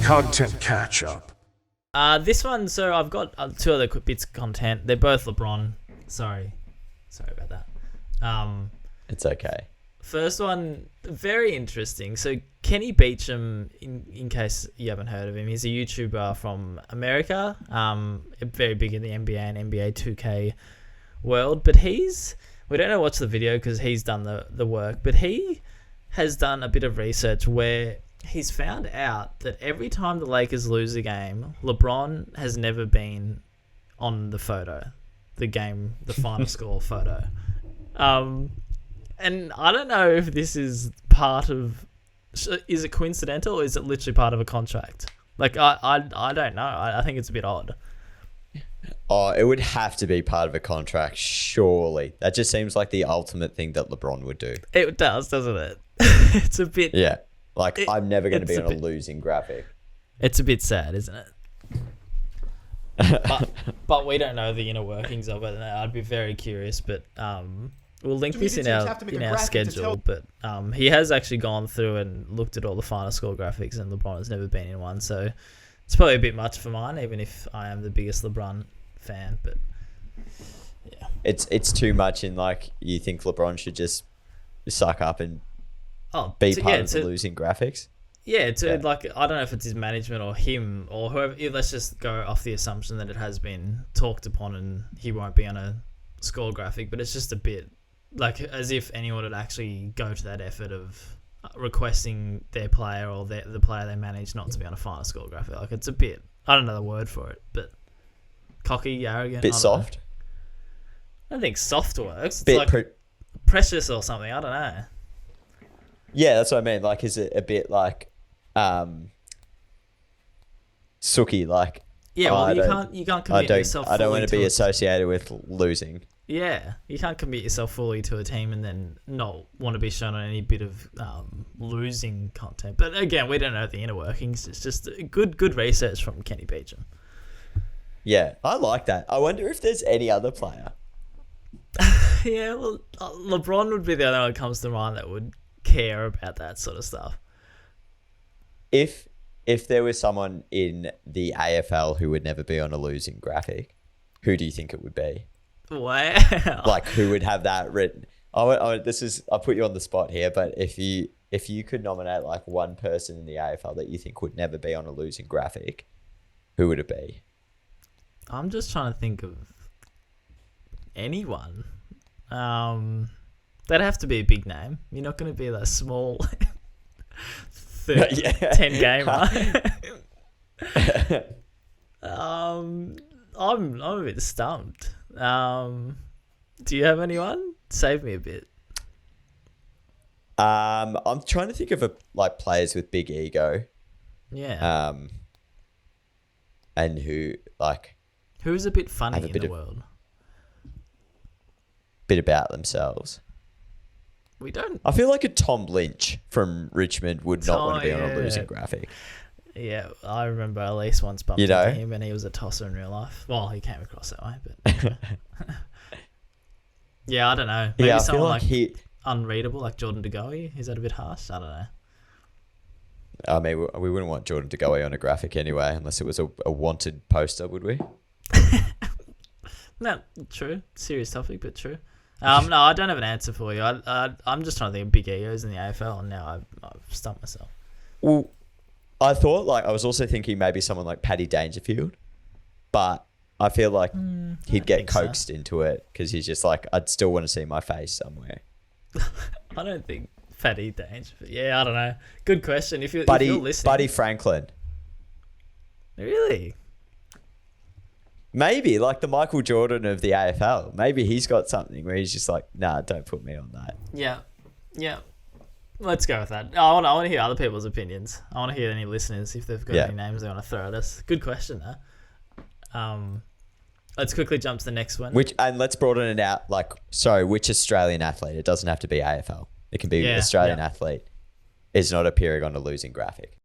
Content Catchup. This one, so I've got two other quick bits of content. They're both LeBron. Sorry about that. It's okay. First one, very interesting. So Kenny Beecham, in case you haven't heard of him, he's a YouTuber from America, very big in the NBA and NBA 2K world. But we don't know what's the video because he's done the work, but he has done a bit of research where he's found out that every time the Lakers lose a game, LeBron has never been on the photo, the final score photo. And I don't know if this is is it coincidental or is it literally part of a contract? Like, I don't know. I think it's a bit odd. Oh, it would have to be part of a contract, surely. That just seems like the ultimate thing that LeBron would do. It does, doesn't it? It's a bit... Yeah. Like, I'm never going to be on a losing graphic. It's a bit sad, isn't it? but we don't know the inner workings of it. I'd be very curious, but we'll link this in our schedule. But he has actually gone through and looked at all the final score graphics, and LeBron has never been in one. So it's probably a bit much for mine, even if I am the biggest LeBron fan. But yeah, it's too much. In like, you think LeBron should just suck up and be part of the losing graphics. Yeah, like, I don't know if it's his management or him or whoever. Let's just go off the assumption that it has been talked upon and he won't be on a score graphic, but it's just a bit like as if anyone would actually go to that effort of requesting their player or the player they manage not to be on a final score graphic. Like, it's a bit, I don't know the word for it, but cocky, arrogant. Bit soft? I don't think soft works. It's like precious or something. I don't know. Yeah, that's what I mean. Like, is it a bit like sooky? Like, yeah, well, you can't commit yourself fully. I don't want to be associated with losing. Yeah, you can't commit yourself fully to a team and then not want to be shown on any bit of losing content. But again, we don't know the inner workings. It's just good research from Kenny Beecham. Yeah, I like that. I wonder if there's any other player. Yeah, well, LeBron would be the other one that comes to mind that would care about that sort of stuff. If there was someone in the AFL who would never be on a losing graphic, who do you think it would be? Wow. Like, who would have that written? I'll put you on the spot here, but if you could nominate like one person in the AFL that you think would never be on a losing graphic, who would it be? I'm just trying to think of anyone. That'd have to be a big name. You're not going to be that small 10 gamer. I'm a bit stumped. Do you have anyone? Save me a bit. I'm trying to think of players with big ego. Yeah. And who's a bit funny in the world? Bit about themselves. We don't. I feel like a Tom Lynch from Richmond would not want to be on a losing graphic. Yeah, I remember at least once bumped into him and he was a tosser in real life. Well, he came across that way, but yeah, I don't know. Maybe someone like unreadable, like Jordan De Goey. Is that a bit harsh? I don't know. I mean, we wouldn't want Jordan De Goey on a graphic anyway, unless it was a wanted poster, would we? No, true. Serious topic, but true. No, I don't have an answer for you. I'm just trying to think of big egos in the AFL, and now I've stumped myself. Well, I thought I was also thinking maybe someone like Paddy Dangerfield, but I feel like he'd get coaxed into it because he's just like, I'd still want to see my face somewhere. I don't think Paddy Dangerfield. Yeah, I don't know. Good question. If you're listening, Buddy Franklin. Really? Maybe like the Michael Jordan of the AFL. Maybe he's got something where he's just like, nah, don't put me on that. Yeah. Let's go with that. I want to hear other people's opinions. I want to hear any listeners if they've got any names they want to throw at us. Good question, though. Let's quickly jump to the next one. And let's broaden it out. Which Australian athlete? It doesn't have to be AFL. It can be Australian athlete is not appearing on a losing graphic.